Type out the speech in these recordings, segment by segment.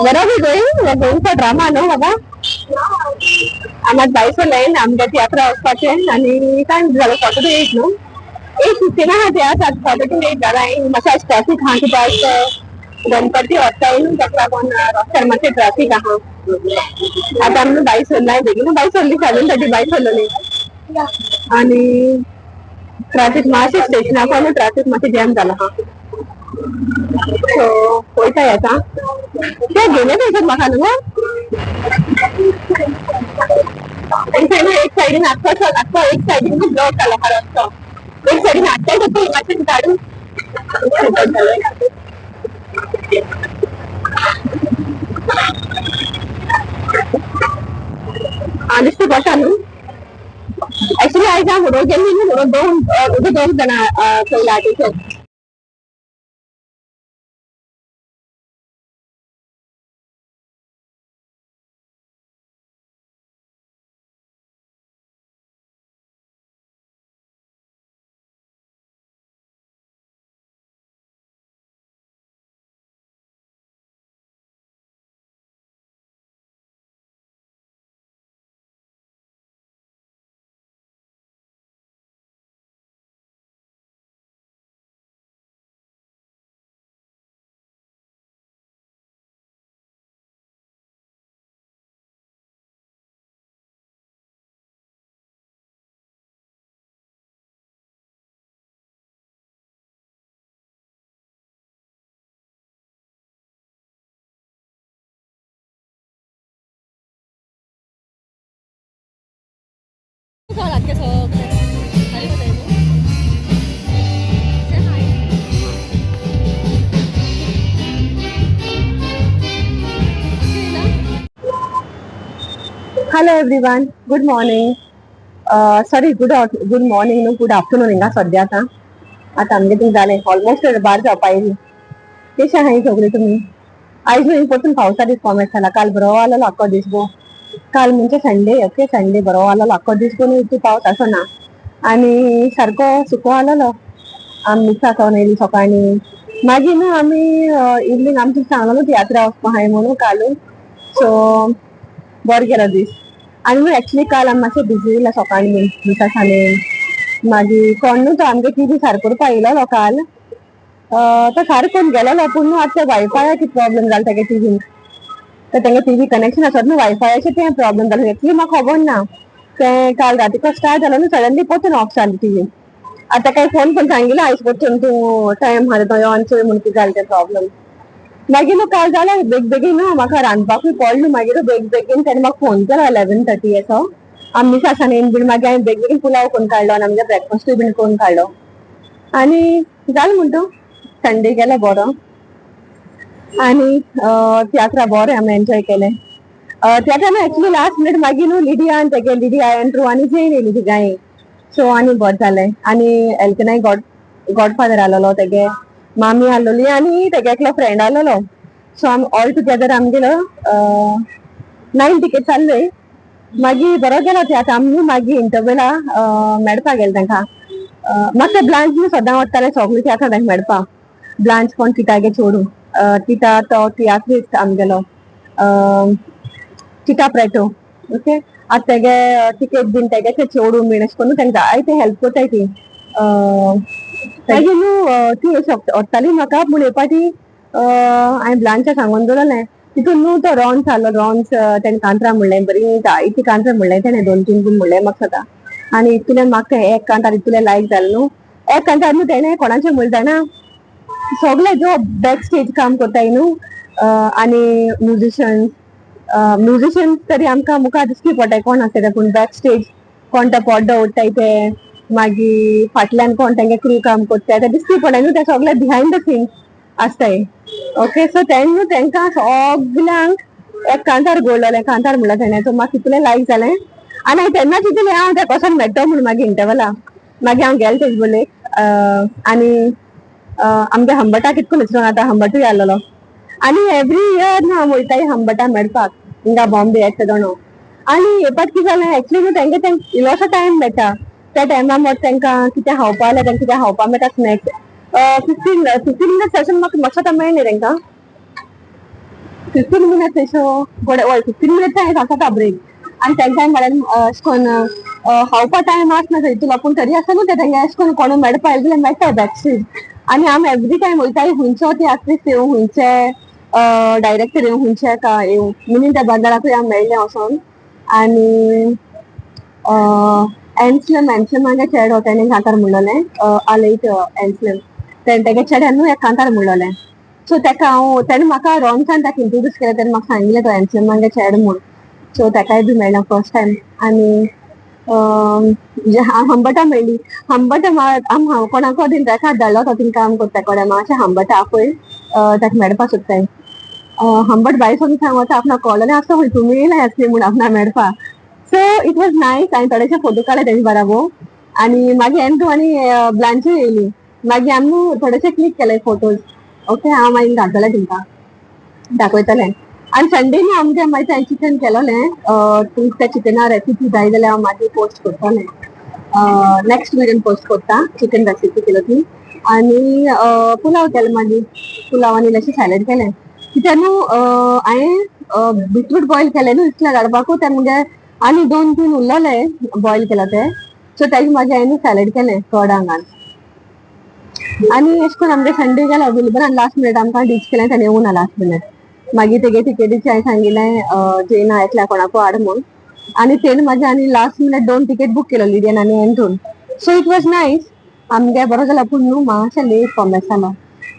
Where are we going? We're going for drama, no, Baba? आम्हाला जायचं नाही आमच्या तियात्रा वचपाचे आणि काय झालं 48 न्हू 8:15 हा तियात्र 48 जाला मसाज ट्रॅफिक हा कित्याक गणपती वचता न्हू ताका लागून रस्त्यार मातशें ट्रॅफिक आहा आतां आमी बाई सरनाय बेगीन बाई सरली 7:30 बाई सरलेली आणि ट्रॅफिक मातशें स्टेशनाक ट्रॅफिक मातशें जॅम जाला हा सो पळयता येता ते घेवन येतात म्हाका न्हू एक सायडीन आत्ता एक सायडीन ब्लॉक जाला हा रस्तो एक सायडीन आत्ताय तो मातशें काडून दिसता पडटा न्हू एक्चुअली आयज हांव म्हुणोन गेल्ली न्हू म्हुणोन दोन जाणां पयला teacher Hello everyone, good morning. Sorry, good morning, no good afternoon हिंगा सध्या आता आमगे थिंग जालें ऑलमोस्ट 12 जावपा येयली कशें आहाय सगळीं तुमी आयज न्हू परतून पावसा दीस कॉमेट जाला काल बरो आसलो आख्खो दीस गो काल म्हणजे संडे ओके संडे बरो आसलो आख्खो दीस गो न्हू पावस आसना आनी सारको सुको आसलो आमी मिक्सा खावन येयली सकाळीं मागीर न्हू आमी इवनींग आमचे सांगलो तियात्रा वचपा आहाय म्हणून कालू सो बरो गेलो दीस आनी एक्चुअली काल आमी मातशें बिजी उरला सकाळीं बीन मिसा साने मागीर कोण न्हू तो आमगे टीवी सारको करपा येयलो काल तो सारको करून गेलो पूण न्हू आतां वायफाय कितें प्रॉब्लेम जाला तेगे टिवीन तर तेंगे टीवी कनेक्शन आसत न्हू वायफायाचें तें प्रॉब्लेम जालो एक्चुअली म्हाका खबर ना तें काल रातीको स्टार्ट जालो न्हू सडनली परतून ऑफ जाली टीवी आतां काय फोन करून सांगिल्लो आयज परतून तूं टायम आहा तो ऑन चोय म्हूण कितें जालें तें प्रॉब्लेम मागीर न्हू काल जालें बेगीन न्हू म्हाका रांदपाकूय पडलो मागीर बेगीन तेणें म्हाका फोन केलो 11:30 असो आमी मिसा सानेन बीन मागीर हांवें बेगीन पुलाव करून काडलो आनी आमगे ब्रेकफास्टूय बीन करून काडलो आनी जालें म्हणटू संडे गेलो बरो आनी तियात्रा बरें आमी एन्जॉय केलें तियात्रा एक्चुअली लास्ट मिनीट मागीर न्हू लिडिया एंड्रू आनी जैन येयली तिगांय सो आनी बरें जालें आनी एल्कनाय गॉडफादर आसलोलो तेगे मामी आसलोली आनी तेगे एकलो फ्रेंड आसलोलो सो आमी ऑल टुगेदर आमगेलो 9 टिकेट्स आसले मागीर बरो गेलो तियात्र आमी मागीर इंटरवेला मेळपा गेले तांकां म्हाका ब्लांच न्हू सदां वतालें सगळें तियात्रा तांकां मेळपा ब्लांच कोण टिटागे चोडू टिटा तो तियात्रिस्ट आमगेलो टिटा प्रेटो ओके आतां तेगे टिकेट बीन तेगे चेडू बीन अशें करून तांकां जायते हेल्प कोत्ताय ती मागीर न्हू ती वरताली म्हाका पूण हे पाटी हांवें ब्लांचा सांगून दवरलें तितून न्हू तो रॉन्स आहलो रॉन्स तेणें कांतरां म्हणलें बरी जायती कांतरां म्हणलें तेणें 2-3 बीन म्हणलें म्हाका सदां आनी इतुलें म्हाका एक कांतार इतुलें लायक जालें न्हू एक कांतार न्हू तेणें कोणाचें म्हणलें जाणा सगळे जो बॅक स्टेज काम कोत्ताय न्हू आनी म्युझिशियन्स तरी आमकां मुखार दिसची पडटाय कोण आसता ते पूण बॅक स्टेज कोण तो पड्डो ओडटाय ते मागीर फाटल्यान कोण तेंगे क्रू काम कोत्ताय ते दिसची पडटाय न्हू ते सगळे बिहायंड द सीन्स आसताय ओके सो तेन्ना तांकां सगल्यांक एक कांतार गोळलोलें कांतार म्हणलें तेणें सो म्हाका इतलें लायक जालें आनी हांवें तेन्ना चिंतलें हांव त्या कोसान मेट्टो म्हणून मागीर इंटरवला मागीर हांव गेलें तेजे बोलेक आनी आमगे हंबटा कितको विचरूंक आतां हंबटूय आसलोलो आनी एवरी इयर न्हू हांव वयताय हंबटा मेळपाक हिंगा बॉम्बे येता दोनो आनी येपाक कितें जालें एक्चुअली न्हू तेंगे इल्लोसो टायम मेळटा त्या टायमा मोट तेंकां कितें खावपा जाल्यार तेंकां कितें खावपा मेळटा स्नॅक्स 15 मिनट्स सेशन म्हाका दिसता मेळ्ळें तेंकां 15 minutes एशो गोडे हय 15 minutes हांवें आसता ब्रेक आनी तेंकाय म्हळ्यार अशें करून खावपा टायम आसना थंय तुला पूण तरी आसा न्हू तेंगे अशें करून कोण मेळपा जाल्यार मेळटा बॅक सीट आनी आमी एवरी टायम वयताय हुंयचो तियात्रीस्ट येवं हुंयचे डायरेक्टर येवं हुंयचे का येवं म्हणून त्या बाजाराकूय आमी मेळ्ळे वचोन आनी एन्स्लम मागे चेडो तेणें कांतार म्हणलोलें आलयत एन्स्लम तेगे चेड्यान न्हू एक कांतार म्हणलोलें सो तेका हांव तेणें म्हाका रोनसान ताका इंट्रोड्यूस केलें तेणें म्हाका सांगिल्लें तो एन्स्लम मागे चेडो म्हूण सो तेकाय बी मेळ्ळें फर्स्ट टायम आनी हंबटा मेळ्ळी हंबटा हांव कोणाको बीन रेकाद धाडलो तो थिंग काम करता कोडे मातशें हंबटा आपय ताका मेळपा सोदताय हंबट भायर सोन सांगता आपणा कॉलोनी आसता खंय तुमी येयला आसली म्हूण आपणा मेळपा सो इट वॉज नायस हांवें थोडेशे फोटो काडले तेजे बाराबो आनी मागीर एंड्रू आनी ब्लांचू येयली मागीर आमी थोडेशे क्लिक केले फोटोज ओके हांव मागीर घालतलें तुमकां दाखयतलें आनी संडे न्ही आमगे मागीर हांवें चिकन केलोलें तुमकां त्या चिकना रेसिपी जाय जाल्यार हांव मागीर पोस्ट करतलें नेक्स्ट विडियोन पोस्ट करता चिकन रेसिपी केलो ती आनी पुलाव केलो मागीर पुलाव आनी इल्लेशें सॅलड केलें कित्याक न्हू हांवें बीटरूट बॉयल केलें न्हू इसलें काडपाकू ते मुगे आनी 2-3 उरलोले बॉयल केलो ते सो तेजे मागीर हांवें सॅलड केलें कड हांगान आनी अशें करून आमगे संडे गेलो अवेलेबल आनी लास्ट मिनीट आमकां डीच केलें ताणें येवं ना लास्ट मिनीट मागीर तेगे टिकेटीचे हांवें सांगिल्लें जेना येतल्या कोणाकू हाड म्हूण आनी तेणें मागीर आनी लास्ट मिनीट 2 टिकेट बूक केलो लिडियन आनी एंड्रून सो इट वॉज नायस आमगे बरो जालो पूण न्हू मातशें लेट कॉमेस जालो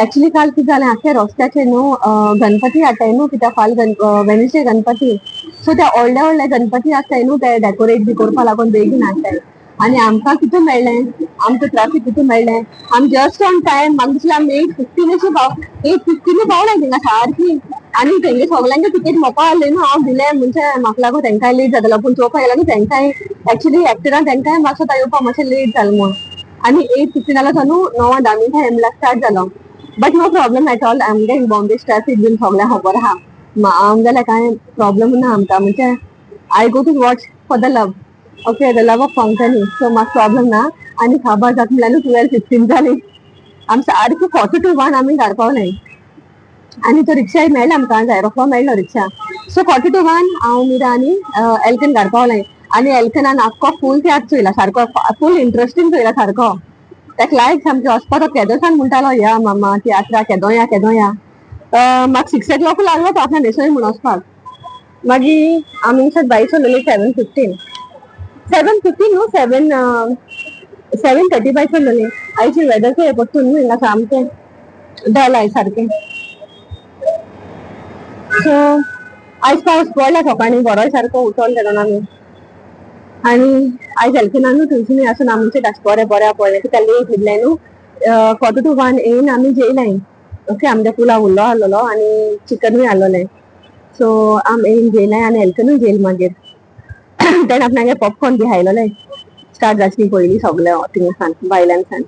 एक्चुअली काल कितें जालें आख्या रस्त्याचेर न्हू गणपती हाडटाय न्हू कित्याक फाल वेनसडे गणपती सो ते व्हडले गणपती आसताय न्हू ते डेकोरेट बी करपा लागून बेगीन हाडटाय आनी आमकां कितें मेळ्ळें आमकां ट्राफीक कितें मेळ्ळें आमी जस्ट ऑन टायम म्हाका दिसलें आमी 8:15 अशी 8:15 पावलें थिंगा सारकी आनी तेंगे सगल्यांगे टिकेट मोको आहली न्हू हांव दिलें म्हणजे म्हाका लागून तेंकाय लेट जातालो पूण चोवपा गेल्यार न्हू तेंकाय एक्चुअली एक्टरान तेंकाय म्हाका सोदा येवपा मातशें लेट जालें म्हूण आनी 8:15 जालो तो न्हू 9:10 मिनटां एमला स्टार्ट जालो but no problem at all आमगे बॉम्बे ट्राफीक बीन सगळ्यां खबर आहा हांव जाल्यार कांय प्रॉब्लम ना आमकां म्हणजे I go to watch for the love okay the love of Konkani so म्हाका प्रॉब्लम ना आनी खबर जाता म्हणल्यार 12:15 जाली आमी सारकी 40-1 आमी घर पावलें आनी तो रिक्षा मेळ्ळो आमकां झेरोफ्लो मेळ्ळो रिक्षा सो 40-1 हांव मिरा आनी एल्कन घर पावलें आनी एल्कनान आख्खो फूल तियात्र चोयला सारको फूल इंट्रस्टींग चोयला सारको ताका लायक सामकें वचपा तो केदोसान म्हणटालो या मामा तियात्रा केदो या म्हाका 6 o'clock लागलो तो आपणा न्हेसोय म्हूण वचपाक मागीर आमी भायर सरलेली 7:15 न्हू 7:30 भायर सरलेली आयची वेदर हे पडटून न्हू हिंगा सामकें डल आय सारकें सो आयज पावस पडला सकाळीं बरोय सारको उठोन गेलो आमी आनी आयज एल्कनान न्हू थंयसून आसून आमचे बरें पडलें कित्याक लेट न्हिदलें न्हू 40-1 येवन आमी जेयलें ओके आमगे पुलाव उरलो आहलोलो आनी चिकनूय आहलोलें सो आमी येवन जेयलें आनी एल्कनूय जेयलें मागीर तेणें आपणागे पॉपकॉर्न बी हायलोलें स्टार्ट जावची पयलीं सगळें थिंगसान भायल्यानसान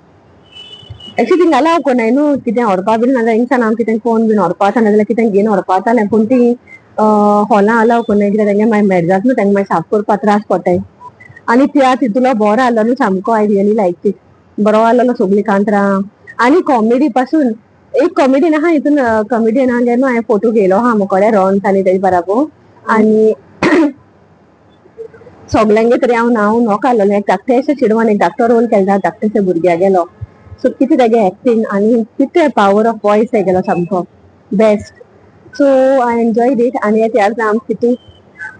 एक्चुअली थिंगा अलाव कोनाय न्हू कितें व्हरपा बीन नाजाल्यार हिंगसान हांव कितें फोन बीन व्हरपा आसा नाजाल्यार कितें घेवन व्हरपा जातालें पूण ती हॉलां अलाव कोनाय कित्याक तेंगे मागीर मेरजात न्हू तेंगे मागीर साफ करपा त्रास पडटाय आनी तियात्र तितूलो बरो आहलो न्हू सामको आय रियली लायक इट बरो आहलोलो सगळीं कांतरां आनी कॉमेडी पासून एक कॉमेडीन आहा हितून कॉमेडियनागे न्हू हांवें फोटो घेयलो आहा मुकोडे रॉन्स आनी तेजे बाराबो आनी सगल्यांगे तरी हांव नांव नॉक आहलोलें एक धाकटेशें चेडवान एक धाकटो रोल केलो धाकटेशें भुरग्यागेलो सो कितें तेगे एक्टींग आनी कितें पावर ऑफ वॉयस तेगेलो सामको best so I enjoyed it आनी तियात्र आमकां कितें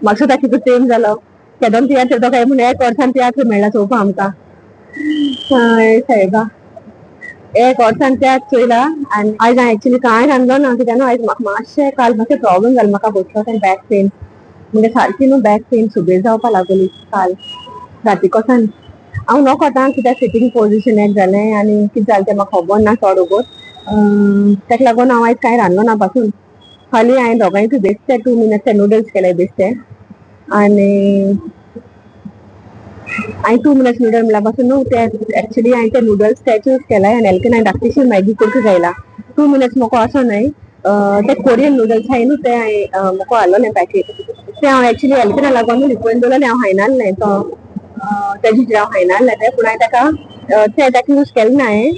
म्हाका सुद्दां कितें सेम जालो केदोन तियात्र तो काय म्हण 1 वर्सान तियात्र मेळ्ळा चोवपा आमकां सायबा 1 वर्सान तियात्र चोयला आनी आयज हांवें एक्चुअली कांय रांदलो ना कित्याक आयज म्हाका मातशें काल मातशें प्रॉब्लम जालो म्हाका बसपाक बॅक पेन म्हणजे सारकी न्हू बॅक पेन सुबेज जावपा लागली काल रातीकोसान हांव नकोता कित्याक सिटींग पोजिशन एक जालें आनी कितें जालें तें म्हाका खबर ना चड ओगोत तेका लागून हांव आयज कांय रांदलो ना पासून खाली हांवें दोगांयकूय बेश्टे 2 मिनट्स नूडल्स केले बेश्टे आनी हांवें 2 मिनट्स नूडल्स म्हणल्या पासून न्हू ते एक्चुअली हांवें ते नूडल्स ते चूज केलाय आनी एल्कन हांवें धाकटीशी मॅगी करता जायला 2 मिनट्स मोको असो न्हय ते कोरियन नूडल्स हाय न्हू ते हांवें मोको हाडलोलें पॅकेट ते हांव एक्चुअली एल्कना लागून रिक्वेस्ट दवरलेलें हांव हायनासलें तो तेजे हांव हायनासलें तें पूण हांवें ताका ते ताका यूज केलें ना हांवें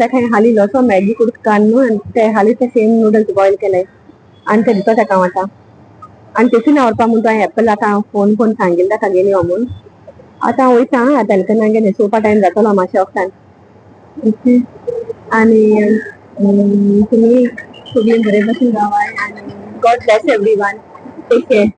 ताका हांवें हाली इल्लोसो मॅगी कुडका न्हू ते हाली ते सेम नूडल्स बॉयल केले आनी ते दिता ताका वाटा आनी टिफीन व्हरपा म्हूण तो एप्पल आतां फोन करून सांगिल्लो ताका गेली म्हणून आतां वयता आतां एलकना गेले सोवपा टायम जातलो मातशें वखदान आनी तुमी सगळीं बरे भशेन रावाय आनी god bless everyone take care